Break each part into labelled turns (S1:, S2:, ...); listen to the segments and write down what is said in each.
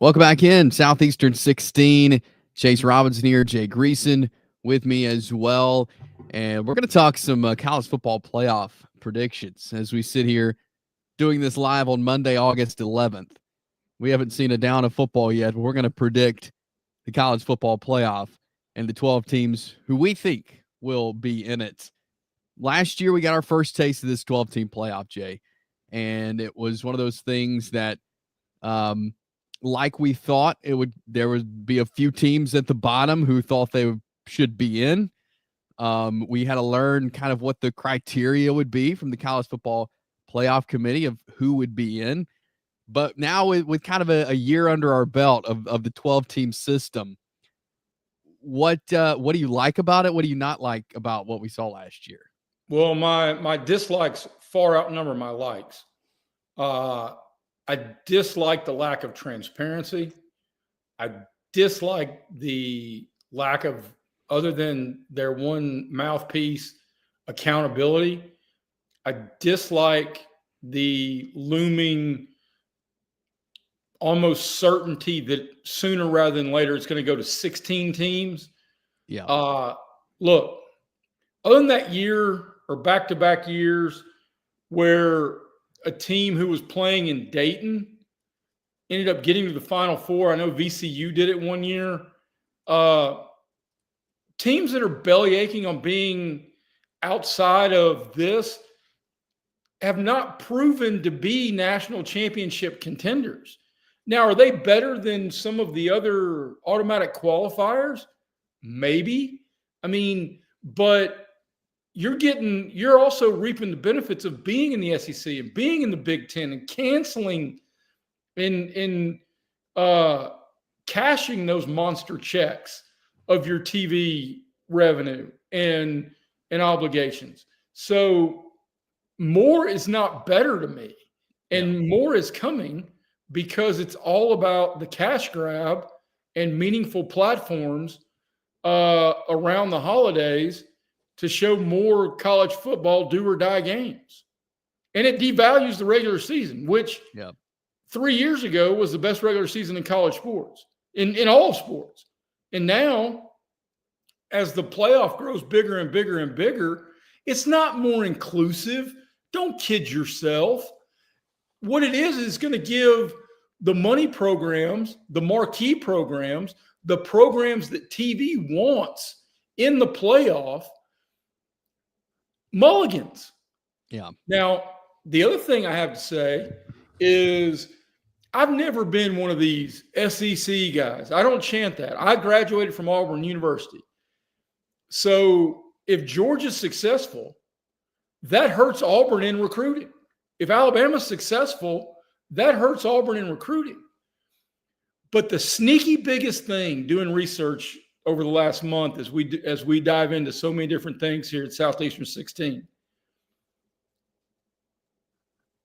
S1: Welcome back in. Southeastern 16. Chase Robinson here, Jay Greeson with me as well. And we're going to talk some college football playoff predictions as we sit here doing this live on Monday, August 11th. We haven't seen a down of football yet, but we're going to predict the college football playoff and the 12 teams who we think will be in it. Last year, we got our first taste of this 12-team playoff, Jay. And it was one of those things that like we thought there would be a few teams at the bottom who thought they should be in. We had to learn kind of what the criteria would be from the college football playoff committee of who would be in. But now with kind of a year under our belt of the 12-team system, what do you like about it? What do you not like about what we saw last year?
S2: Well, my dislikes far outnumber my likes. I dislike the lack of transparency. I dislike the lack of, other than their one mouthpiece, accountability. I dislike the looming almost certainty that sooner rather than later it's going to go to 16 teams.
S1: Yeah.
S2: Look, other than that year or back-to-back years where a team who was playing in Dayton ended up getting to the Final Four. I know VCU did it one year. Teams that are belly aching on being outside of this have not proven to be national championship contenders. Now, are they better than some of the other automatic qualifiers? Maybe. I mean, but you're also reaping the benefits of being in the SEC and being in the Big Ten and canceling and cashing those monster checks of your TV revenue and obligations. So more is not better to me, and more is coming because it's all about the cash grab and meaningful platforms around the holidays to show more college football do-or-die games. And it devalues the regular season, which 3 years ago was the best regular season in college sports, in all sports. And now, as the playoff grows bigger and bigger and bigger, it's not more inclusive. Don't kid yourself. What it is going to give the money programs, the marquee programs, the programs that TV wants in the playoff, mulligans.
S1: Yeah.
S2: Now, the other thing I have to say is I've never been one of these SEC guys. I don't chant that. I graduated from Auburn University. So if Georgia's successful, that hurts Auburn in recruiting. If Alabama's successful, that hurts Auburn in recruiting. But the sneaky biggest thing doing research over the last month as we dive into so many different things here at Southeastern 16.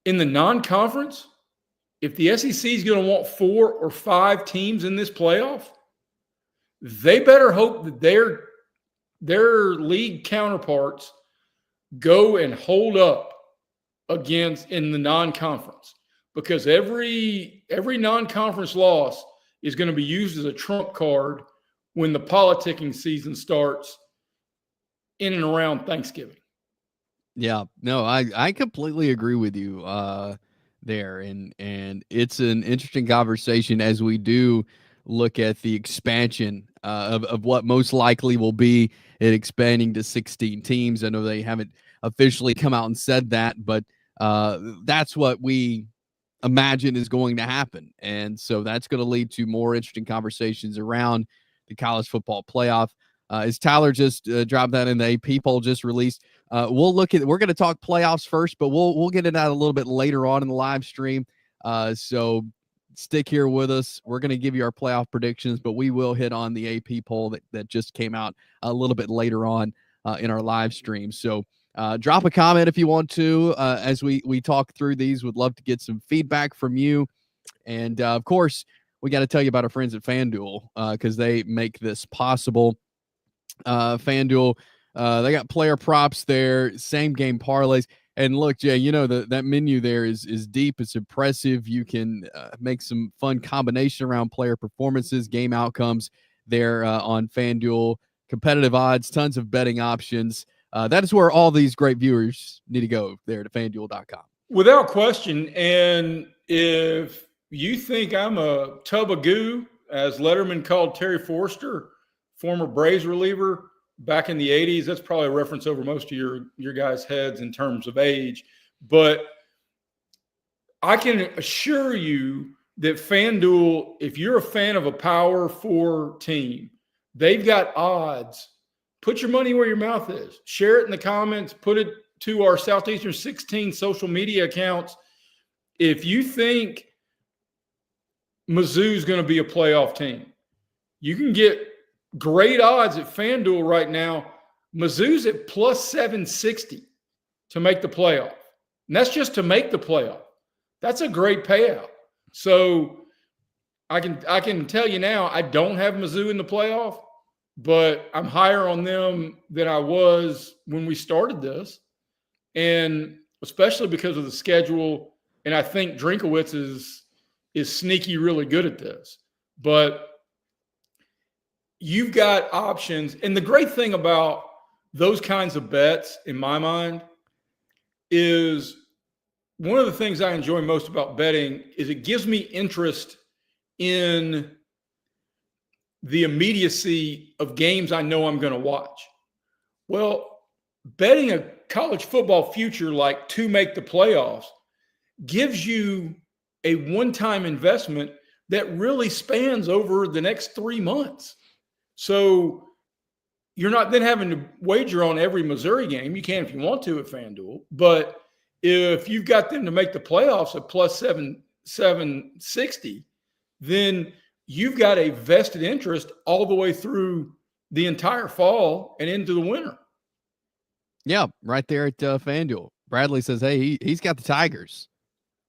S2: In the non-conference, if the SEC is going to want 4 or 5 teams in this playoff, they better hope that their league counterparts go and hold up against in the non-conference, because every non-conference loss is going to be used as a trump card when the politicking season starts in and around Thanksgiving.
S1: Yeah, no, I completely agree with you there. And it's an interesting conversation as we do look at the expansion of what most likely will be it expanding to 16 teams. I know they haven't officially come out and said that, but that's what we imagine is going to happen. And so that's going to lead to more interesting conversations around the college football playoff. As Tyler just dropped that in the AP poll just released, we're going to talk playoffs first, but we'll get into that a little bit later on in the live stream. So stick here with us. We're going to give you our playoff predictions, but we will hit on the AP poll that just came out a little bit later on in our live stream. So drop a comment if you want to as we talk through these. Would love to get some feedback from you. And of course, we got to tell you about our friends at FanDuel because they make this possible. FanDuel, they got player props there, same game parlays. And look, Jay, you know, that menu there is deep. It's impressive. You can make some fun combination around player performances, game outcomes there on FanDuel. Competitive odds, tons of betting options. That is where all these great viewers need to go there to FanDuel.com.
S2: Without question. And if you think I'm a tub of goo, as Letterman called Terry Forster, former Braves reliever, back in the 80s, that's probably a reference over most of your guys' heads in terms of age. But I can assure you that FanDuel, if you're a fan of a Power 4 team, they've got odds. Put your money where your mouth is. Share it in the comments. Put it to our Southeastern 16 social media accounts. If you think Mizzou's going to be a playoff team, you can get great odds at FanDuel right now. Mizzou's at plus 760 to make the playoff. And that's just to make the playoff. That's a great payout. So I can tell you now, I don't have Mizzou in the playoff, but I'm higher on them than I was when we started this. And especially because of the schedule. And I think Drinkowitz is sneaky really good at this. But you've got options. And the great thing about those kinds of bets, in my mind, is one of the things I enjoy most about betting is it gives me interest in the immediacy of games I know I'm going to watch. Well, betting a college football future like to make the playoffs gives you a one-time investment that really spans over the next 3 months. So you're not then having to wager on every Missouri game. You can if you want to at FanDuel. But if you've got them to make the playoffs at plus 760, then you've got a vested interest all the way through the entire fall and into the winter.
S1: Yeah, right there at FanDuel. Bradley says, hey, he's got the Tigers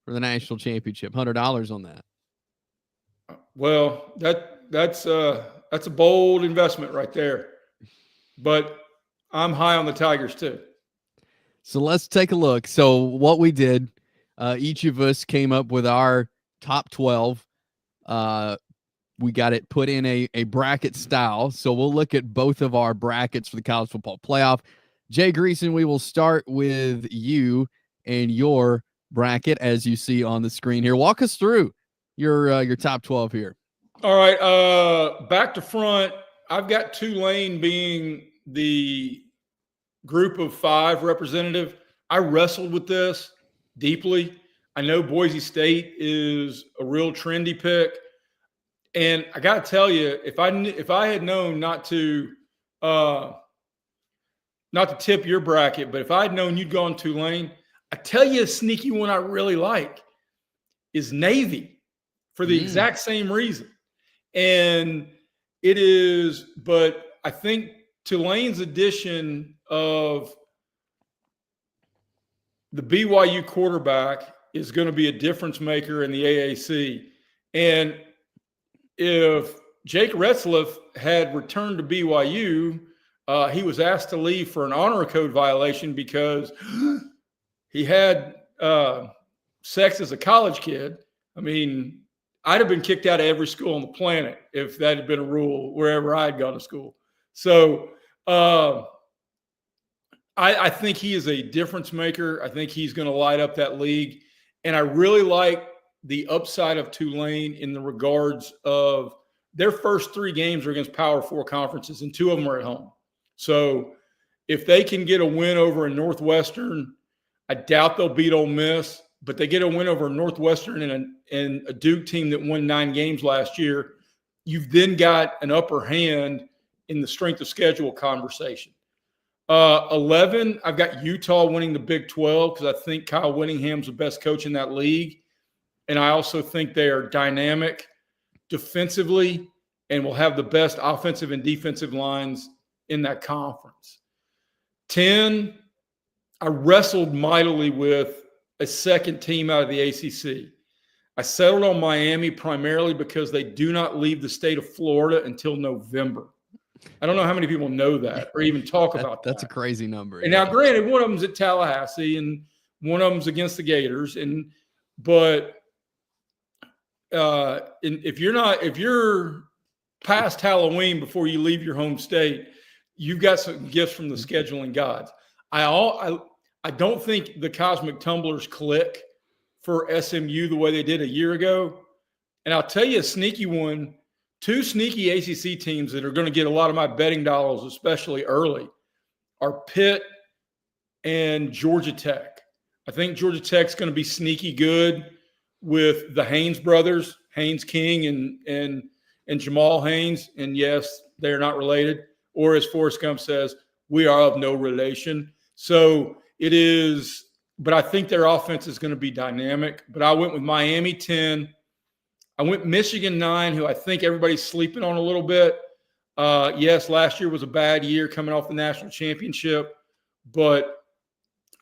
S1: for the national championship. $100 on that.
S2: Well, that's a bold investment right there. But I'm high on the Tigers too.
S1: So let's take a look. So what we did, each of us came up with our top 12. We got it put in a bracket style. So we'll look at both of our brackets for the college football playoff. Jay Greeson, we will start with you and your bracket as you see on the screen here. Walk us through your top 12 here.
S2: All right. Back to front, I've got Tulane being the group of 5 representative. I wrestled with this deeply. I know Boise State is a real trendy pick. And I got to tell you, if I had known not to tip your bracket, but if I had known you'd gone Tulane, I tell you a sneaky one I really like is Navy for the exact same reason. And it is, but I think Tulane's addition of the BYU quarterback is going to be a difference maker in the AAC. And if Jake Retzlaff had returned to BYU, he was asked to leave for an honor code violation because he had sex as a college kid. I mean, I'd have been kicked out of every school on the planet if that had been a rule wherever I'd gone to school. So I think he is a difference maker. I think he's going to light up that league. And I really like the upside of Tulane in the regards of their first 3 games are against Power 4 conferences, and 2 of them are at home. So if they can get a win over in Northwestern, I doubt they'll beat Ole Miss, but they get a win over Northwestern and a Duke team that won 9 games last year, you've then got an upper hand in the strength of schedule conversation. 11, I've got Utah winning the Big 12 because I think Kyle Whittingham's the best coach in that league. And I also think they are dynamic defensively and will have the best offensive and defensive lines in that conference. 10, I wrestled mightily with a second team out of the ACC. I settled on Miami primarily because they do not leave the state of Florida until November. I don't know how many people know that or even talk about that.
S1: That's a crazy number.
S2: And now, granted, one of them's at Tallahassee, and One of them's against the Gators, but if you're past Halloween before you leave your home state, you've got some gifts from the scheduling gods. I don't think the Cosmic Tumblers click for SMU the way they did a year ago. And I'll tell you a sneaky one, 2 sneaky ACC teams that are going to get a lot of my betting dollars, especially early, are Pitt and Georgia Tech. I think Georgia Tech's going to be sneaky good with the Haynes brothers, Haynes King and Jamal Haynes. And yes, they're not related. Or as Forrest Gump says, we are of no relation. So it is, but I think their offense is going to be dynamic. But I went with Miami 10. I went Michigan 9, who I think everybody's sleeping on a little bit. Yes, last year was a bad year coming off the national championship, but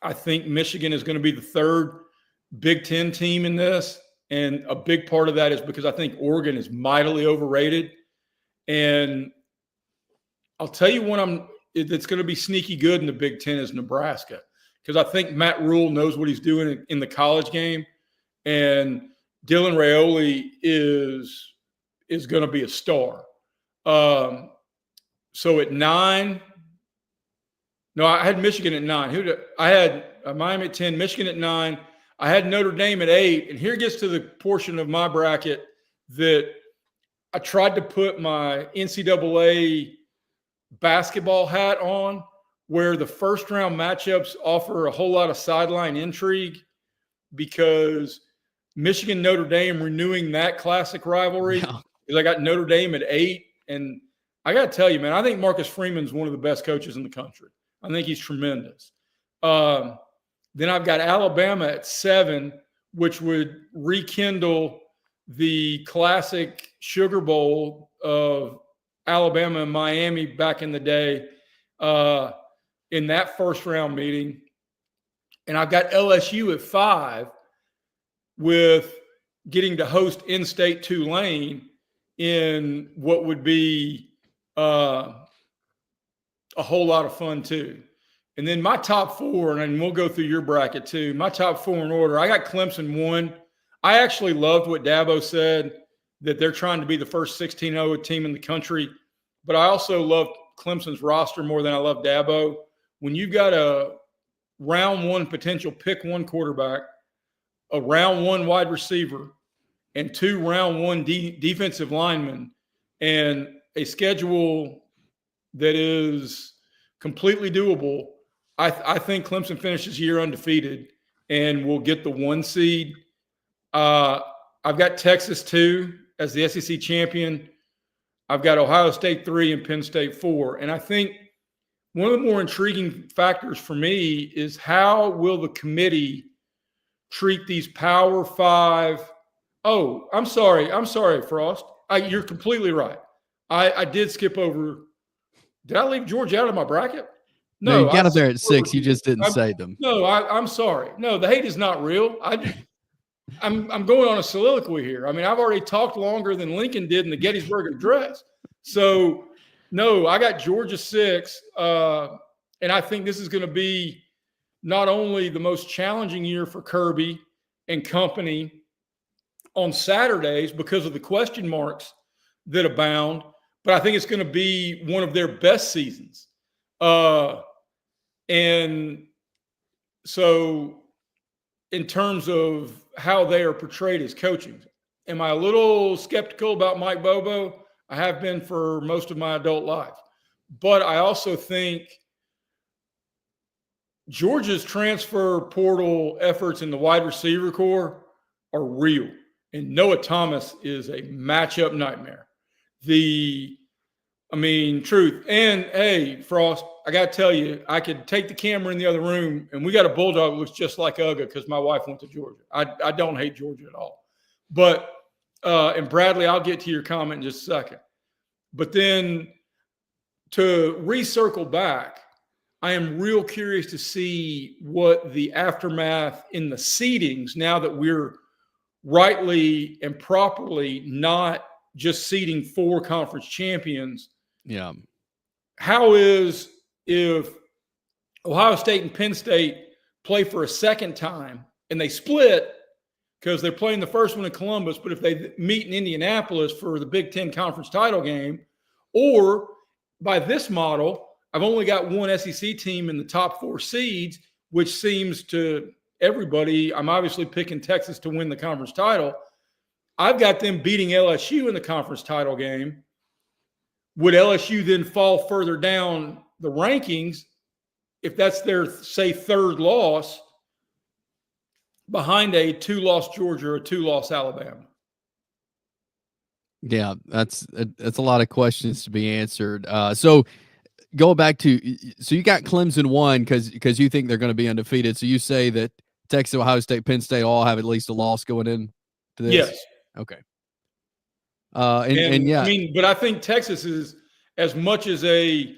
S2: I think Michigan is going to be the 3rd Big Ten team in this. And a big part of that is because I think Oregon is mightily overrated. And I'll tell you one that's going to be sneaky good in the Big Ten is Nebraska, because I think Matt Rule knows what he's doing in the college game. And Dylan Raiola is going to be a star. So at 9, no, I had Michigan at 9. I had Miami at 10, Michigan at 9. I had Notre Dame at 8. And here gets to the portion of my bracket that I tried to put my NCAA basketball hat on, where the first round matchups offer a whole lot of sideline intrigue, because Michigan Notre Dame renewing that classic rivalry.
S1: Yeah.
S2: Because I got Notre Dame at 8, and I got to tell you, man, I think Marcus Freeman's one of the best coaches in the country. I think he's tremendous. Then I've got Alabama at 7, which would rekindle the classic Sugar Bowl of Alabama and Miami back in the day in that first round meeting. And I've got LSU at 5, with getting to host in-state Tulane in what would be a whole lot of fun too. And then my top 4, and we'll go through your bracket too, my top 4 in order, I got Clemson 1. I actually loved what Dabo said, that they're trying to be the first 16-0 team in the country. But I also loved Clemson's roster more than I love Dabo. When you've got a round 1 potential pick 1 quarterback, a round 1 wide receiver, and 2 round 1 defensive linemen, and a schedule that is completely doable, I think Clemson finishes year undefeated and will get the 1 seed. I've got Texas 2 as the SEC champion. I've got Ohio State 3 and Penn State 4. And I think one of the more intriguing factors for me is how will the committee treat these Power 5. Oh, I'm sorry, Frost. You're completely right. I did skip over. Did I leave Georgia out of my bracket?
S1: No, you got up there at 6. You just didn't say them.
S2: No, I'm sorry. No, the hate is not real. I'm going on a soliloquy here. I mean, I've already talked longer than Lincoln did in the Gettysburg Address. So, no, I got Georgia 6, and I think this is going to be not only the most challenging year for Kirby and company on Saturdays because of the question marks that abound, but I think it's going to be one of their best seasons. And so in terms of how they are portrayed as coaching, am I a little skeptical about Mike Bobo? I have been for most of my adult life. But I also think Georgia's transfer portal efforts in the wide receiver core are real. And Noah Thomas is a matchup nightmare. Truth. And, hey, Frost, I got to tell you, I could take the camera in the other room, and we got a bulldog that looks just like Uga because my wife went to Georgia. I don't hate Georgia at all. But, and Bradley, I'll get to your comment in just a second. But then to recircle back, I am real curious to see what the aftermath in the seedings, now that we're rightly and properly not just seeding 4 conference champions.
S1: Yeah.
S2: How is, if Ohio State and Penn State play for a second time and they split because they're playing the first one in Columbus, but if they meet in Indianapolis for the Big Ten conference title game, or by this model, I've only got one SEC team in the top 4 seeds, which seems to everybody, I'm obviously picking Texas to win the conference title. I've got them beating LSU in the conference title game. Would LSU then fall further down the rankings if that's their, say, 3rd loss behind a 2-loss Georgia or a 2-loss Alabama?
S1: Yeah, that's a lot of questions to be answered. So go back to, so you got Clemson 1 because you think they're going to be undefeated. So you say that Texas, Ohio State, Penn State all have at least a loss going in to this?
S2: Yes.
S1: Okay. And yeah,
S2: I mean, but I think Texas is as much as a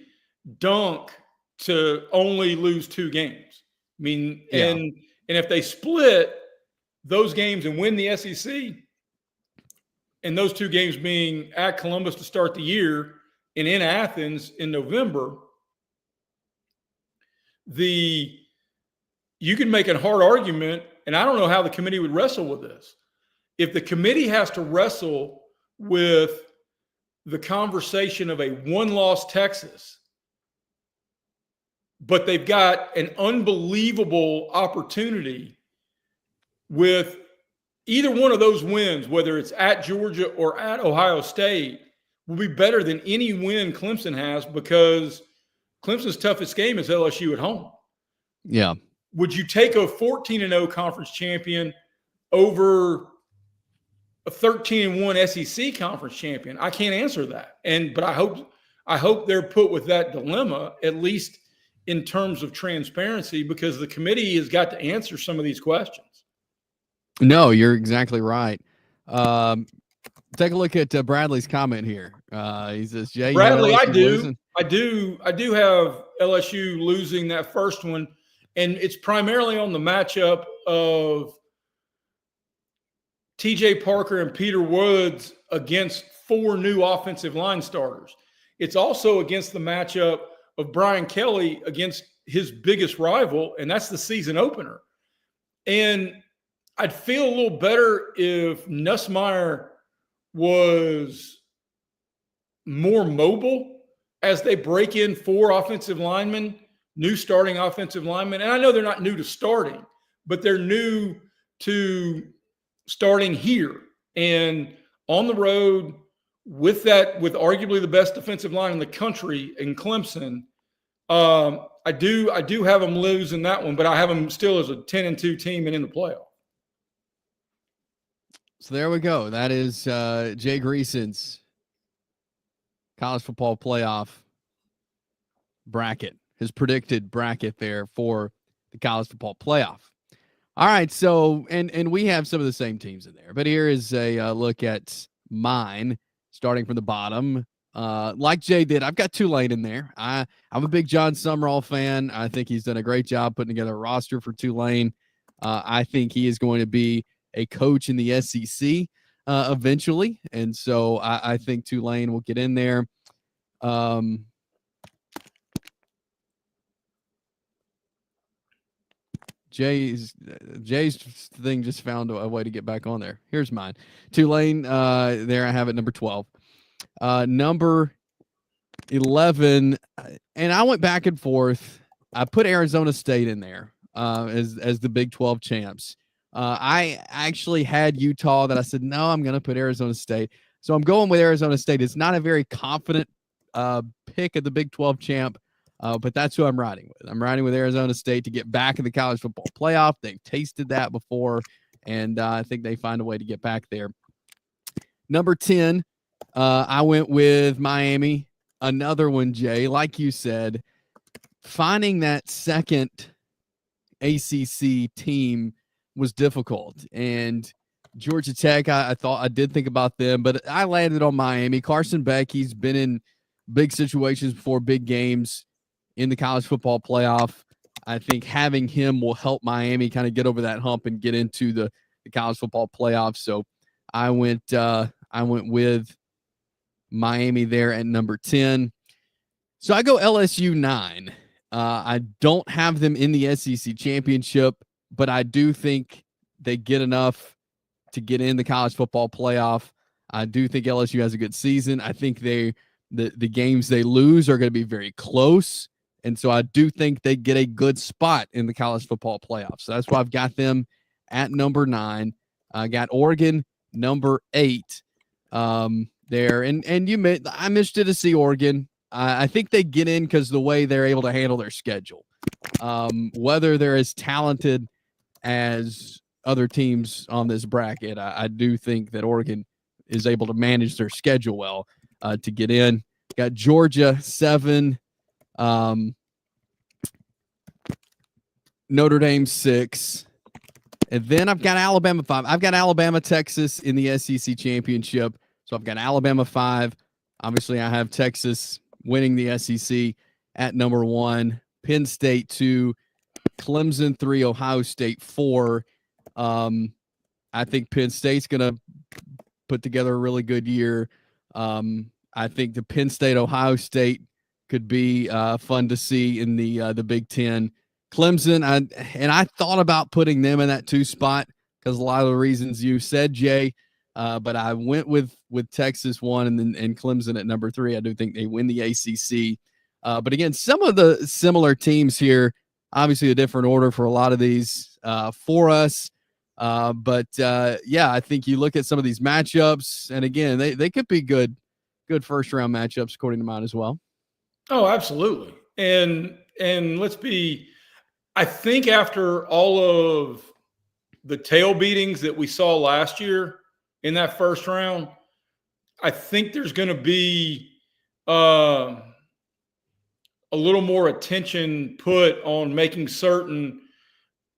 S2: dunk to only lose 2 games. I mean,
S1: yeah.
S2: and if they split those games and win the SEC, and those 2 games being at Columbus to start the year and in Athens in November, you can make a hard argument, and I don't know how the committee would wrestle with this. If the committee has to wrestle with the conversation of a 1-loss Texas, but they've got an unbelievable opportunity with either one of those wins, whether it's at Georgia or at Ohio State, will be better than any win Clemson has, because Clemson's toughest game is LSU at home.
S1: Yeah.
S2: Would you take a 14-0 conference champion over a 13-1 SEC conference champion? I can't answer that. But I hope they're put with that dilemma, at least in terms of transparency, because the committee has got to answer some of these questions.
S1: No, you're exactly right. Take a look at Bradley's comment here. He says, "Jay,
S2: Bradley,
S1: I
S2: do have LSU losing that first one, and it's primarily on the matchup of TJ Parker and Peter Woods against 4 new offensive line starters. It's also against the matchup of Brian Kelly against his biggest rival, and that's the season opener. And I'd feel a little better if Nussmeier was more mobile as they break in 4 offensive linemen, new starting offensive linemen. And I know they're not new to starting, but they're new to starting here and on the road with arguably the best defensive line in the country in Clemson. I do have them losing that one, but I have them still as a 10-2 team and in the playoff.
S1: So there we go. That is Jay Greeson's college football playoff bracket, his predicted bracket there for the college football playoff. All right, so and we have some of the same teams in there, but here is a look at mine, starting from the bottom. Like Jay did, I've got Tulane in there. I'm a big John Sumrall fan. I think he's done a great job putting together a roster for Tulane. I think he is going to be a coach in the SEC eventually, and so I think Tulane will get in there. Jay's thing just found a way to get back on there. Here's mine. Tulane, there I have it, number 12. Number 11, and I went back and forth. I put Arizona State in there as the Big 12 champs. I actually had Utah that I said, no, I'm going to put Arizona State. So I'm going with Arizona State. It's not a very confident pick of the Big 12 champ, but that's who I'm riding with. I'm riding with Arizona State to get back in the college football playoff. They've tasted that before, and I think they find a way to get back there. Number 10, I went with Miami. Another one, Jay, like you said, finding that second ACC team was difficult. And Georgia Tech, I did think about them, but I landed on Miami. Carson Beck, he's been in big situations before, big games in the college football playoff. I think having him will help Miami kind of get over that hump and get into the college football playoff. So I went with Miami there at number 10. So I go LSU 9. I don't have them in the SEC championship, but I do think they get enough to get in the college football playoff. I do think LSU has a good season. I think the games they lose are going to be very close. And so I do think they get a good spot in the college football playoff. So that's why I've got them at number 9. I got Oregon number 8 there. And I'm interested to see Oregon. I think they get in because the way they're able to handle their schedule. Whether they're as talented as other teams on this bracket, I do think that Oregon is able to manage their schedule well to get in. Got Georgia 7, Notre Dame 6, and then I've got Alabama 5. I've got Alabama, Texas in the SEC championship, so I've got Alabama 5. Obviously, I have Texas winning the SEC at number 1, Penn State 2, Clemson 3, Ohio State 4. I think Penn State's going to put together a really good year. I think the Penn State Ohio State could be fun to see in the Big Ten. Clemson, I thought about putting them in that 2 spot because a lot of the reasons you said, Jay, but I went with Texas 1 and Clemson at number 3. I do think they win the ACC. But again, some of the similar teams here, obviously a different order for a lot of these for us. But I think you look at some of these matchups, and again, they could be good first round matchups according to mine as well.
S2: Oh, absolutely. And I think after all of the tail beatings that we saw last year in that first round, I think there's going to be a little more attention put on making certain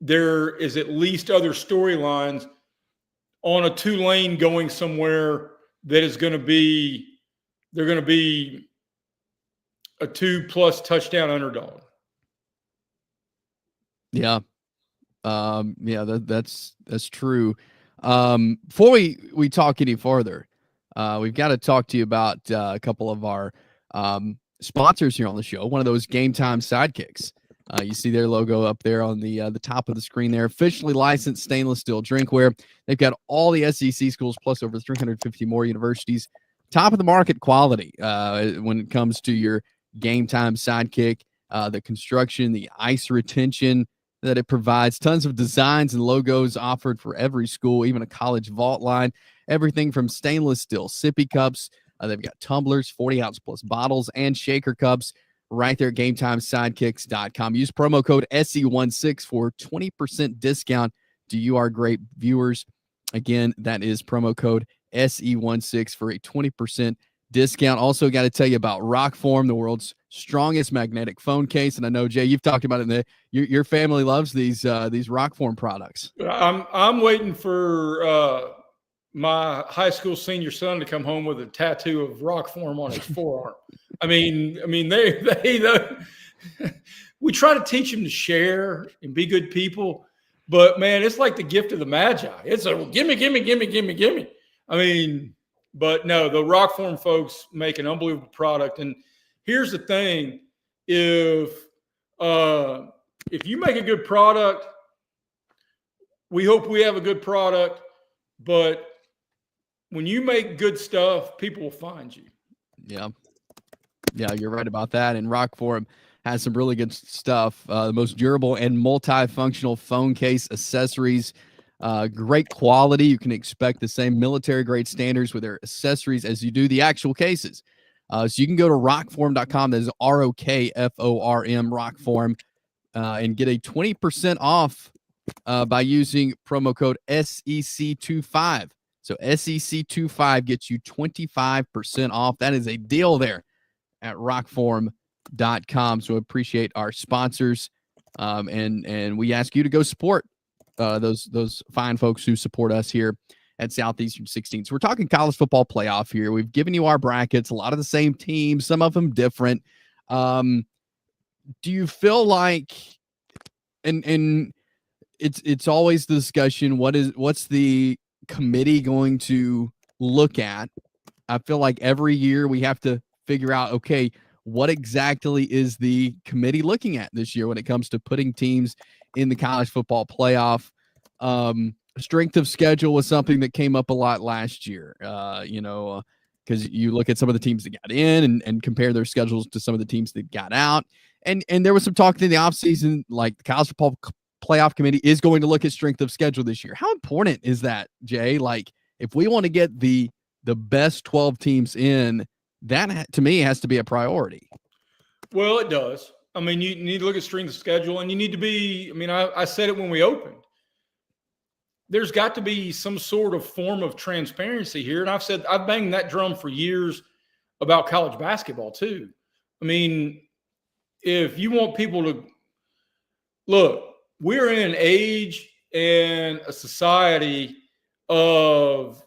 S2: there is at least other storylines on a Tulane going somewhere that is going to be, they're going to be a 2+ touchdown underdog.
S1: Yeah. That's true. Before we talk any further, we've got to talk to you about a couple of our sponsors here on the show. One of those Game Time Sidekicks. You see their logo up there on the top of the screen there. Officially licensed stainless steel drinkware. They've got all the SEC schools plus over 350 more universities. Top of the market quality when it comes to your Game Time Sidekick. The construction, the ice retention that it provides. Tons of designs and logos offered for every school, even a college vault line. Everything from stainless steel sippy cups. They've got tumblers, 40-ounce plus bottles, and shaker cups right there at GameTimeSidekicks.com. Use promo code SE16 for 20% discount to you, our great viewers. Again, that is promo code SE16 for a 20% discount. Also got to tell you about ROKFORM, the world's strongest magnetic phone case. And I know, Jay, you've talked about it. Your family loves these ROKFORM products.
S2: I'm waiting for my high school senior son to come home with a tattoo of ROKFORM on his forearm. I mean, they we try to teach them to share and be good people, but man, it's like the gift of the Magi. It's a gimme. I mean, but no, the ROKFORM folks make an unbelievable product. And here's the thing: if you make a good product, we hope we have a good product. But when you make good stuff, people will find you. Yeah, you're right about that. And ROKFORM has some really good stuff. The most durable and multifunctional phone case accessories. Great quality. You can expect the same military-grade standards with their accessories as you do the actual cases. So you can go to ROKFORM.com. That is ROKFORM, ROKFORM, and get a 20% off by using promo code SEC25. So SEC25 gets you 25% off. That is a deal there at ROKFORM.com. So appreciate our sponsors, and we ask you to go support those fine folks who support us here at Southeastern 16. So we're talking college football playoff here. We've given you our brackets, a lot of the same teams, some of them different. Do you feel like, and it's always the discussion, what's the committee going to look at? I feel like every year we have to figure out, okay,
S1: what exactly is the committee looking at this year when it comes to putting teams in the college football playoff. Strength of schedule was something that came up a lot last year, because you look at some of the teams that got in and compare their schedules to some of the teams that got out. And there was some talk in the offseason, like the college football playoff committee is going to look at strength of schedule this year. How important is that, Jay? Like, if we want to get the best 12 teams in, that to me has to be a priority.
S2: Well, it does. I mean, you need to look at strength of schedule, and you need to be, I mean, I said it when we opened. There's got to be some sort of form of transparency here. And I've banged that drum for years about college basketball too. I mean, if you want people to look, we're in an age and a society of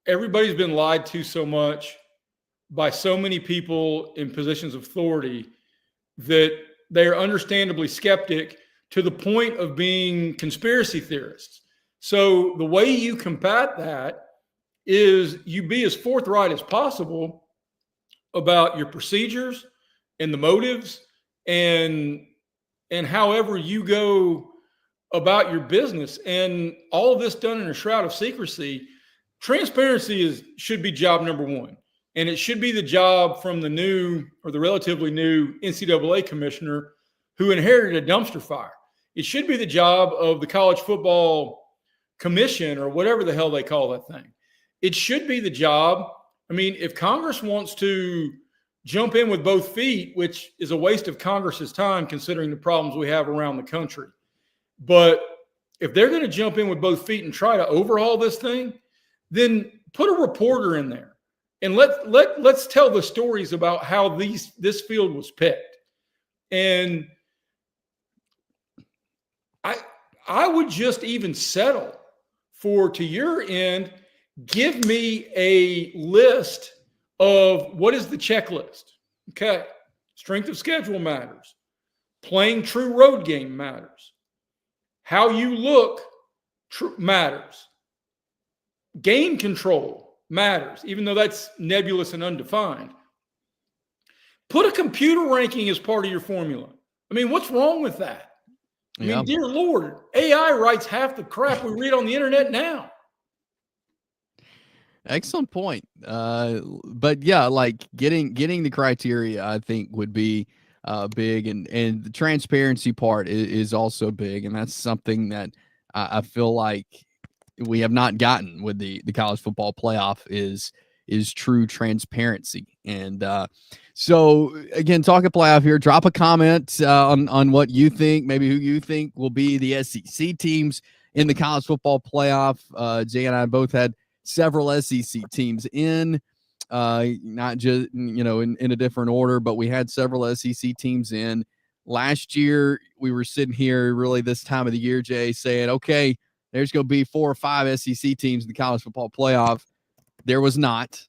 S2: everybody's been lied to so much by so many people in positions of authority that they are understandably skeptic to the point of being conspiracy theorists. So the way you combat that is you be as forthright as possible about your procedures and the motives and however you go about your business. And all of this done in a shroud of secrecy. Transparency should be job number one. And it should be the job from the new or the relatively new NCAA commissioner who inherited a dumpster fire. It should be the job of the college football commission or whatever the hell they call that thing. It should be the job. I mean, if Congress wants to jump in with both feet, which is a waste of Congress's time considering the problems we have around the country. But if they're going to jump in with both feet and try to overhaul this thing, then put a reporter in there and let's tell the stories about how this field was picked. And I would just even settle for, to your end, give me a list of what is the checklist. Okay. Strength of schedule matters. Playing true road game matters. How you look matters. Game control matters, even though that's nebulous and undefined. Put a computer ranking as part of your formula. I mean, what's wrong with that? I mean, dear Lord, AI writes half the crap we read on the internet now.
S1: Excellent point. But yeah, like getting the criteria, I think would be big, and the transparency part is also big, and that's something that I feel like we have not gotten with the college football playoff is true transparency. And so again, talking playoff here, drop a comment on what you think, maybe who you think will be the SEC teams in the college football playoff. Jay and I both had several SEC teams in, not just, in a different order, but we had several SEC teams in. Last year, we were sitting here really this time of the year, Jay, saying, okay, there's going to be 4 or 5 SEC teams in the college football playoff. There was not.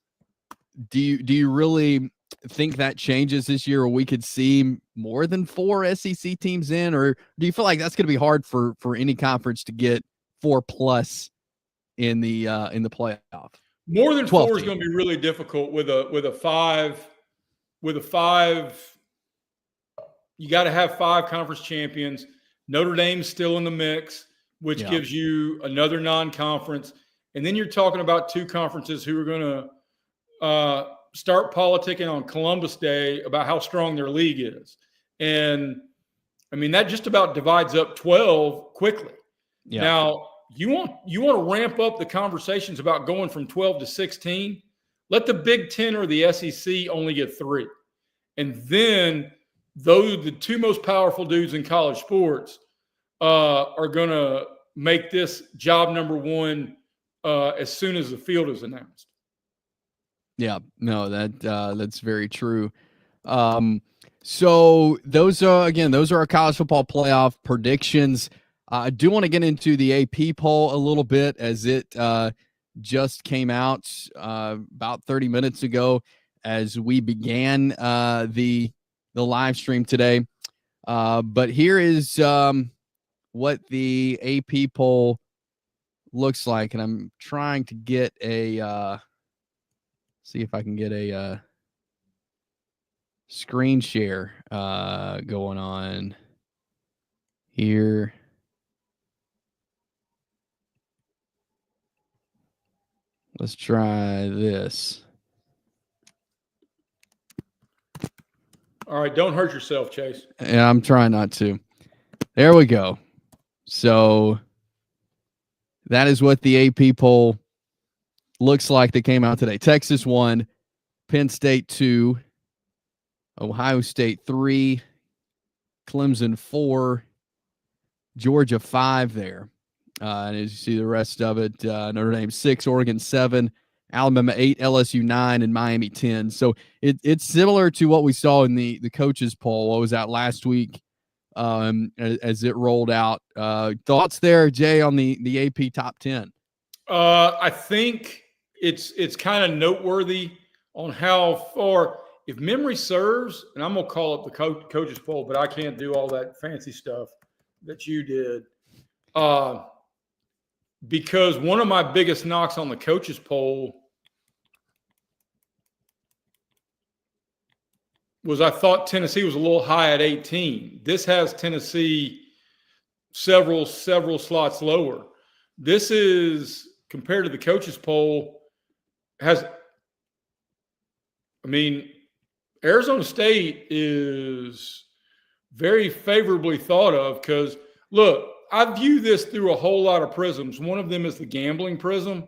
S1: Do you really think that changes this year, or we could see more than 4 SEC teams in, or do you feel like that's going to be hard for any conference to get 4+ in the playoff?
S2: More than 4 is going to be really difficult with a 5. With a 5, you got to have 5 conference champions. Notre Dame's still in the mix, which gives you another non-conference. And then you're talking about 2 conferences who are going to start politicking on Columbus Day about how strong their league is. And, I mean, that just about divides up 12 quickly. Yeah. Now, you want to ramp up the conversations about going from 12 to 16, let the Big Ten or the SEC only get 3. And then the 2 most powerful dudes in college sports are going to make this job number 1 as soon as the field is announced.
S1: Yeah, no, that's very true. So those are our college football playoff predictions. I do want to get into the AP poll a little bit, as it just came out about 30 minutes ago as we began the live stream today. But here is what the AP poll looks like, and I'm trying to get a see if I can get a screen share going on here. Let's try this.
S2: All right, don't hurt yourself, Chase.
S1: Yeah, I'm trying not to. There we go. So that is what the AP poll looks like that came out today. Texas 1, Penn State 2, Ohio State 3, Clemson 4, Georgia 5 there. And as you see the rest of it, Notre Dame 6, Oregon 7, Alabama 8, LSU 9, and Miami 10. So it's similar to what we saw in the coaches poll. What was that last week as it rolled out? Thoughts there, Jay, on the AP top 10?
S2: I think it's kind of noteworthy on how far, if memory serves, and I'm gonna call up the coaches poll, but I can't do all that fancy stuff that you did. Because one of my biggest knocks on the coaches poll was I thought Tennessee was a little high at 18. This has Tennessee several slots lower. This is, compared to the coaches poll, Arizona State is very favorably thought of because, look, I view this through a whole lot of prisms. One of them is the gambling prism.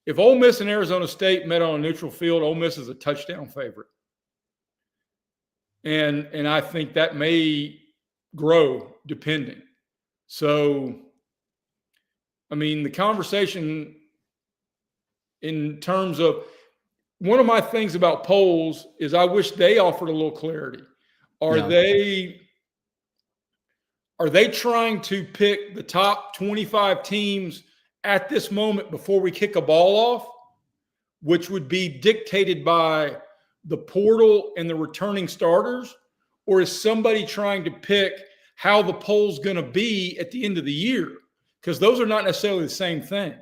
S2: If Ole Miss and Arizona State met on a neutral field, Ole Miss is a touchdown favorite. And I think that may grow depending. So, the conversation in terms of, one of my things about polls is I wish they offered a little clarity. Are they trying to pick the top 25 teams at this moment before we kick a ball off, which would be dictated by the portal and the returning starters? Or is somebody trying to pick how the poll's going to be at the end of the year? Because those are not necessarily the same thing.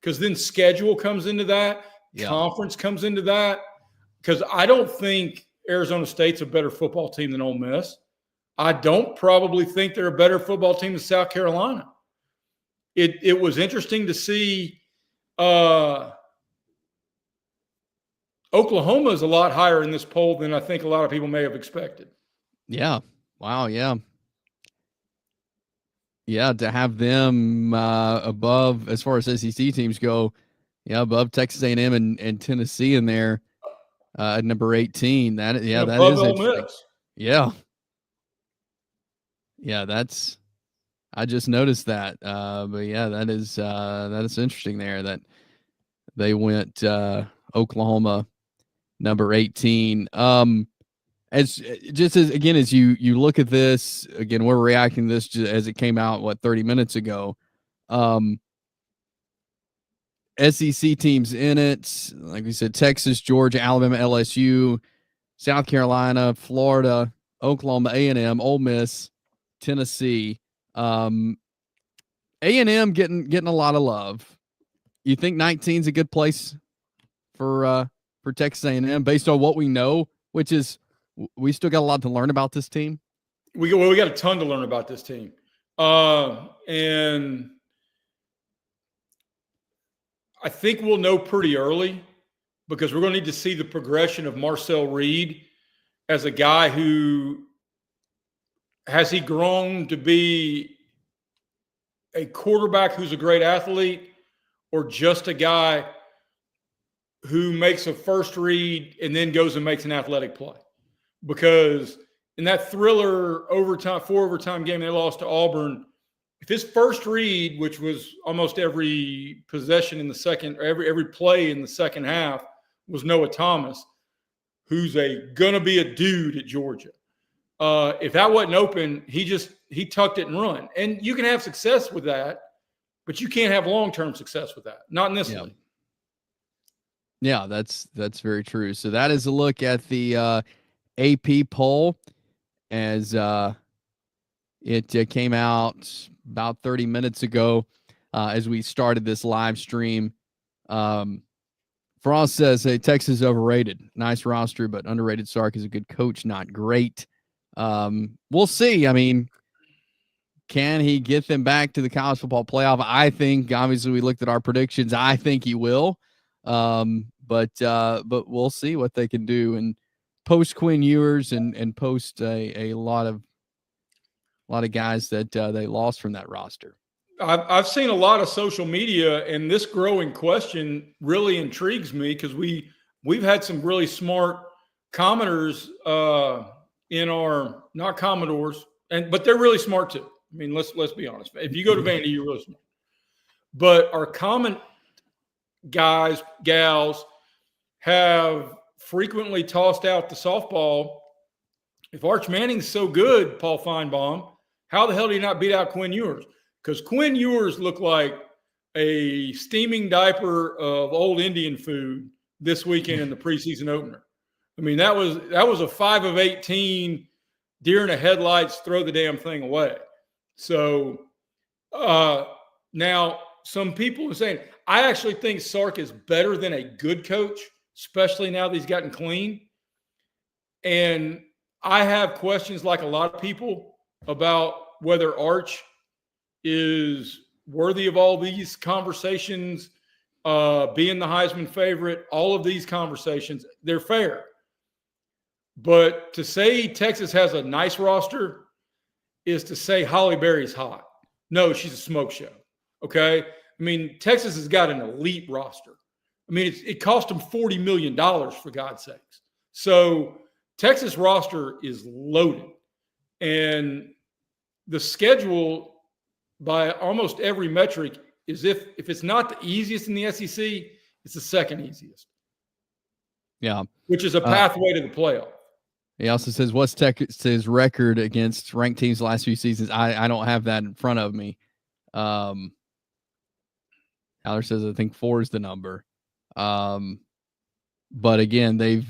S2: Because then schedule comes into that, conference comes into that. Because I don't think Arizona State's a better football team than Ole Miss. I don't probably think they're a better football team than South Carolina. It was interesting to see Oklahoma is a lot higher in this poll than I think a lot of people may have expected.
S1: Yeah. Wow. Yeah. Yeah. To have them above, as far as SEC teams go, above Texas A&M and Tennessee in there at number 18. That is interesting. Yeah. Yeah. I just noticed that. But yeah, that is interesting there that they went Oklahoma number 18. As you look at this again, we're reacting to this as it came out 30 minutes ago. SEC teams in it, like we said, Texas, Georgia, Alabama, LSU, South Carolina, Florida, Oklahoma, A&M, Ole Miss, Tennessee. A&M getting a lot of love. You think 19 is a good place for Texas A&M based on what we know, which is we still got a lot to learn about this team?
S2: We got a ton to learn about this team. And I think we'll know pretty early because we're going to need to see the progression of Marcel Reed as a guy who has he grown to be a quarterback who's a great athlete or just a guy who makes a first read and then goes and makes an athletic play. Because in that thriller four overtime game they lost to Auburn, if his first read, which was almost every possession in the second, every play in the second half, was Noah Thomas, who's gonna be a dude at Georgia. If that wasn't open, he tucked it and run. And you can have success with that, but you can't have long-term success with that. Not in this league.
S1: Yeah, that's very true. So that is a look at the AP poll as it came out about 30 minutes ago as we started this live stream. Frost says, hey, Texas is overrated. Nice roster, but underrated. Sark is a good coach, not great. We'll see. I mean, can he get them back to the college football playoff? I think, obviously, we looked at our predictions. I think he will. But we'll see what they can do. And post Quinn Ewers and post a lot of guys that they lost from that roster.
S2: I've seen a lot of social media, and this growing question really intrigues me because we've had some really smart commenters in our, not Commodores, but they're really smart too. I mean, let's be honest. If you go to Vandy, you're really smart. But our comment guys, gals have frequently tossed out the softball. If Arch Manning's so good, Paul Feinbaum, how the hell do you not beat out Quinn Ewers? Because Quinn Ewers looked like a steaming diaper of old Indian food this weekend in the preseason opener. I mean, that was a 5 of 18 deer in the headlights, throw the damn thing away. So now some people are saying, I actually think Sark is better than a good coach, especially now that he's gotten clean. And I have questions, like a lot of people, about whether Arch is worthy of all these conversations, being the Heisman favorite. All of these conversations, they're fair. But to say Texas has a nice roster is to say Holly Berry's hot. No, she's a smoke show. Okay? I mean, Texas has got an elite roster. I mean, it cost them $40 million, for God's sakes. So Texas roster is loaded. And the schedule, by almost every metric, is if it's not the easiest in the SEC, it's the second easiest.
S1: Yeah.
S2: Which is a pathway to the playoff.
S1: He also says, what's Texas's record against ranked teams the last few seasons? I don't have that in front of me. Tyler says, I think 4 is the number. But again, they've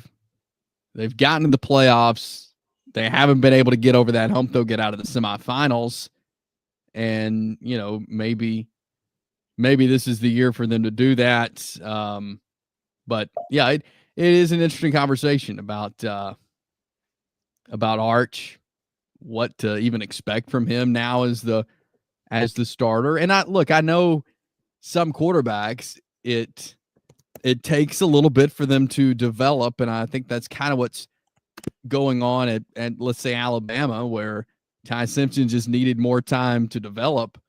S1: gotten to the playoffs. They haven't been able to get over that hump, though, get out of the semifinals. And, you know, maybe this is the year for them to do that. But yeah, it is an interesting conversation about Arch, what to even expect from him now as the starter. And I know some quarterbacks, it takes a little bit for them to develop. And I think that's kind of what's going on at let's say Alabama, where Ty Simpson just needed more time to develop.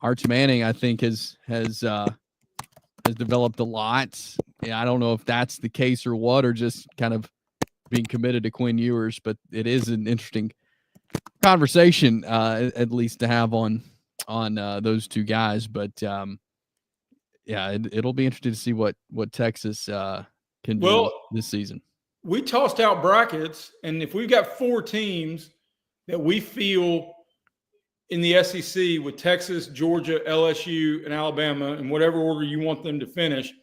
S1: Arch Manning, I think, has developed a lot. Yeah, I don't know if that's the case or what, or just kind of being committed to Quinn Ewers, but it is an interesting conversation, at least to have on those two guys. But yeah, it'll be interesting to see what Texas can do this season.
S2: We tossed out brackets, and if we've got 4 teams that we feel in the SEC with Texas, Georgia, LSU, and Alabama, in whatever order you want them to finish,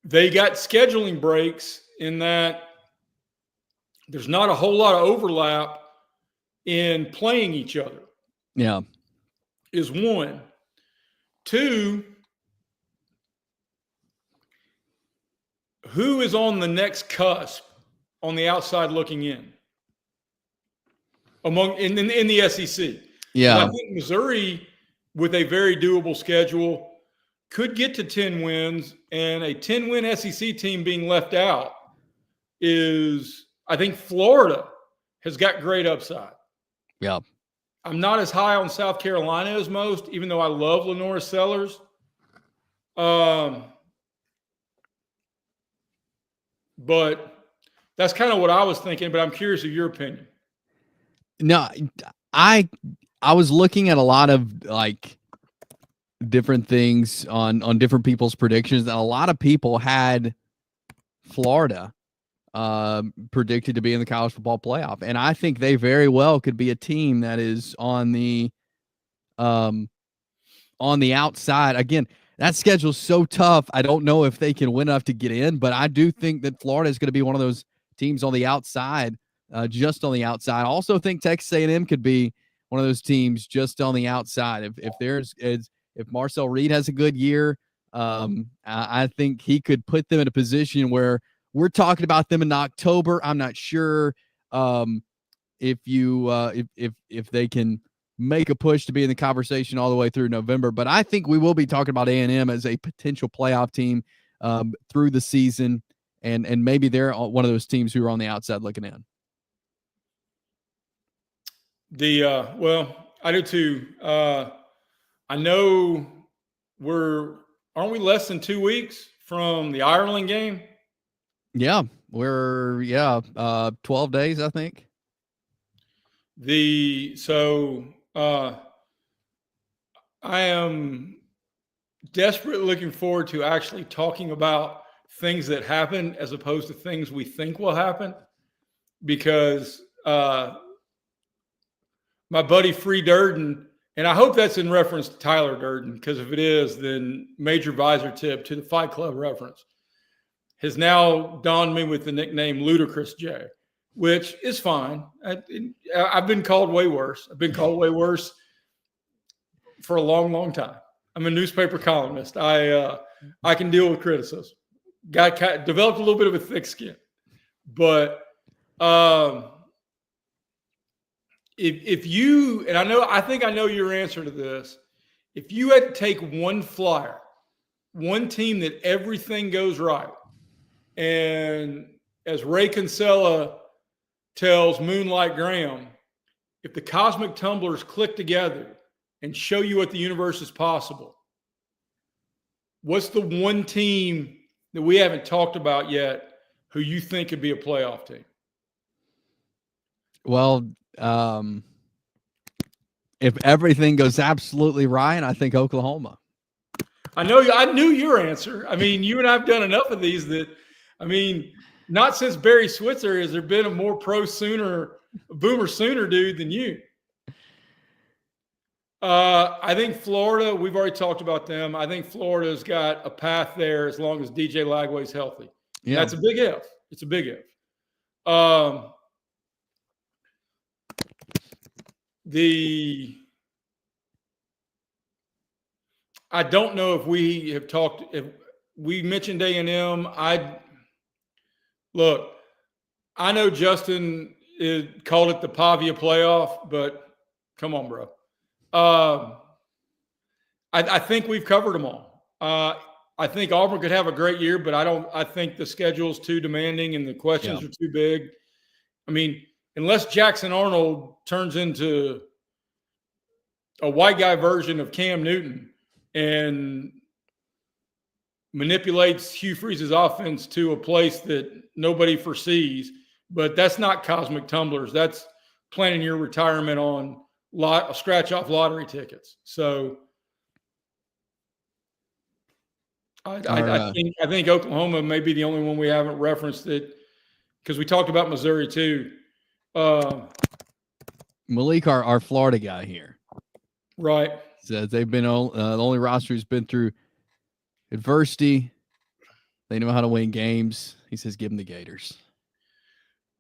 S2: they got scheduling breaks in that there's not a whole lot of overlap in playing each other.
S1: Yeah.
S2: Is one. 2, who is on the next cusp on the outside looking in in the SEC?
S1: Yeah.
S2: And I think Missouri, with a very doable schedule, could get to 10 wins, and a 10-win SEC team being left out is, I think Florida has got great upside.
S1: Yeah.
S2: I'm not as high on South Carolina as most, even though I love Lenora Sellers. But that's kind of what I was thinking, but I'm curious of your opinion.
S1: No, I was looking at a lot of like different things on different people's predictions, and a lot of people had Florida predicted to be in the college football playoff, and I think they very well could be a team that is on the outside. Again, that schedule's so tough. I don't know if they can win enough to get in, but I do think that Florida is going to be one of those teams on the outside, just on the outside. I also think Texas A&M could be one of those teams just on the outside. If Marcel Reed has a good year, I think he could put them in a position where we're talking about them in October. I'm not sure if they can make a push to be in the conversation all the way through November. But I think we will be talking about A&M as a potential playoff team through the season, and maybe they're one of those teams who are on the outside looking in.
S2: Well, I do too. I know aren't we less than 2 weeks from the Ireland game?
S1: Yeah, we're 12 days, I think.
S2: I am desperately looking forward to actually talking about things that happen as opposed to things we think will happen, because my buddy Free Durden, and I hope that's in reference to Tyler Durden, because if it is, then major visor tip to the Fight Club reference, has now donned me with the nickname Ludicrous J, which is fine. I've been called way worse. I've been called way worse for a long, long time. I'm a newspaper columnist. I can deal with criticism. Developed a little bit of a thick skin, but if you, and I think I know your answer to this. If you had to take one flyer, one team that everything goes right, and as Ray Kinsella tells Moonlight Graham, if the cosmic tumblers click together and show you what the universe is possible, what's the one team that we haven't talked about yet who you think could be a playoff team?
S1: Well, if everything goes absolutely right, I think Oklahoma.
S2: I knew your answer. I mean, you and I have done enough of these that, not since Barry Switzer has there been a more Boomer Sooner dude than you. I think Florida, we've already talked about them. I think Florida's got a path there as long as DJ Lagway's healthy. Yeah. That's a big if. It's a big if. I don't know if we have talked, if we mentioned A&M. Look, I know Justin called it the Pavia playoff, but come on, bro. I think we've covered them all. I think Auburn could have a great year, but I think the schedule is too demanding and the questions are too big. Unless Jackson Arnold turns into a white guy version of Cam Newton and manipulates Hugh Freeze's offense to a place that nobody foresees, but that's not cosmic tumblers. That's planning your retirement on scratch-off lottery tickets. So I think Oklahoma may be the only one we haven't referenced it, because we talked about Missouri too.
S1: Malik, our Florida guy here,
S2: right,
S1: says they've been the only roster who's been through adversity. They know how to win games. He says, give them the Gators.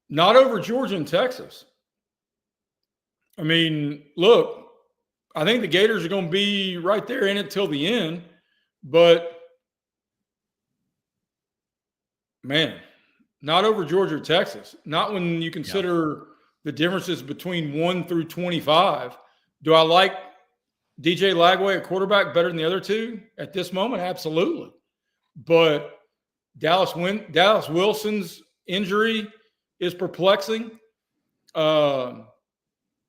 S2: Not over Georgia and Texas. Look, I think the Gators are going to be right there in it till the end, but man, not over Georgia or Texas. Not when you consider the differences between 1 through 25. Do I like DJ Lagway at quarterback better than the other two at this moment? Absolutely. But Dallas Wilson's injury is perplexing.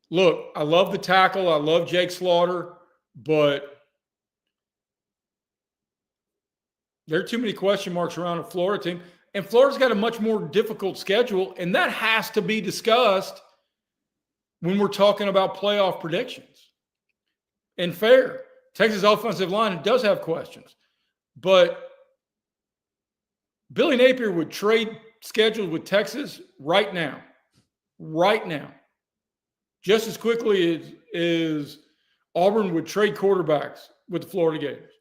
S2: Look, I love the tackle. I love Jake Slaughter, but there are too many question marks around a Florida team. And Florida's got a much more difficult schedule, and that has to be discussed when we're talking about playoff predictions. And fair, Texas offensive line does have questions, but Billy Napier would trade schedules with Texas right now, just as quickly as Auburn would trade quarterbacks with the Florida Gators.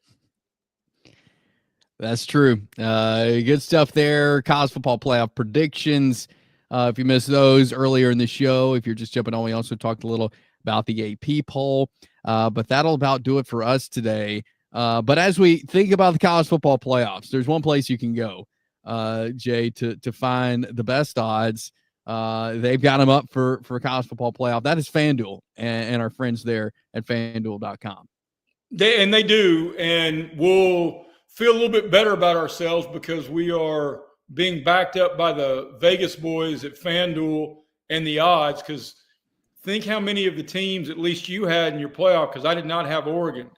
S1: That's true. Good stuff there. College football playoff predictions. If you missed those earlier in the show, if you're just jumping on, we also talked a little about the AP poll. But that'll about do it for us today. But as we think about the college football playoffs, there's one place you can go, Jay, to find the best odds. They've got them up for college football playoff. That is FanDuel and our friends there at FanDuel.com.
S2: They do, and we'll feel a little bit better about ourselves because we are being backed up by the Vegas boys at FanDuel and the odds. Because think how many of the teams, at least you had in your playoff, because I did not have Oregon.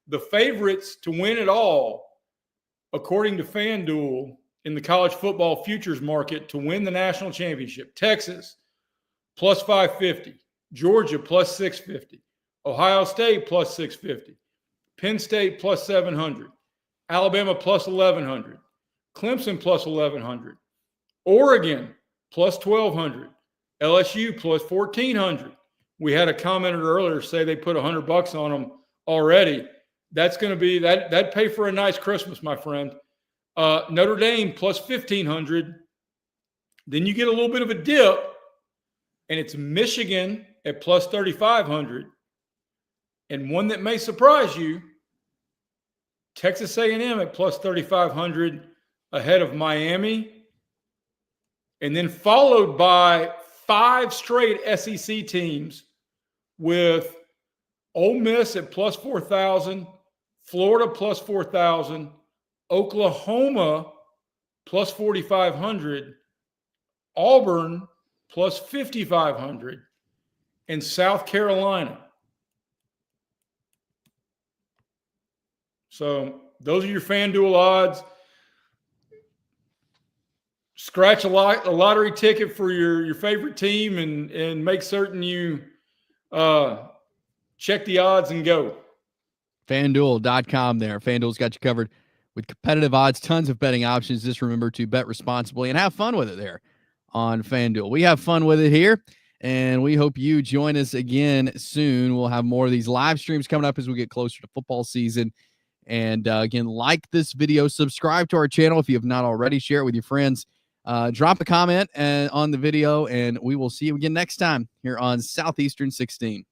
S2: The favorites to win it all, according to FanDuel, in the college football futures market to win the national championship: Texas plus 550, Georgia plus 650, Ohio State plus 650, Penn State plus 700, Alabama plus 1,100, Clemson plus 1,100, Oregon plus 1,200, LSU plus 1,400. We had a commenter earlier say they put $100 on them already. That's going to be that'd pay for a nice Christmas, my friend. Notre Dame plus 1,500. Then you get a little bit of a dip, and it's Michigan at plus 3,500. And one that may surprise you, Texas A&M at plus 3,500 ahead of Miami. And then followed by 5 straight SEC teams with Ole Miss at plus 4,000, Florida plus 4,000, Oklahoma plus 4,500, Auburn plus 5,500, and South Carolina. So those are your FanDuel odds. Scratch a lottery ticket for your favorite team and make certain you check the odds and go.
S1: FanDuel.com there. FanDuel's got you covered with competitive odds, tons of betting options. Just remember to bet responsibly and have fun with it there on FanDuel. We have fun with it here, and we hope you join us again soon. We'll have more of these live streams coming up as we get closer to football season. And again, like this video, subscribe to our channel if you have not already, share it with your friends. Drop a comment on the video, and we will see you again next time here on Southeastern 16.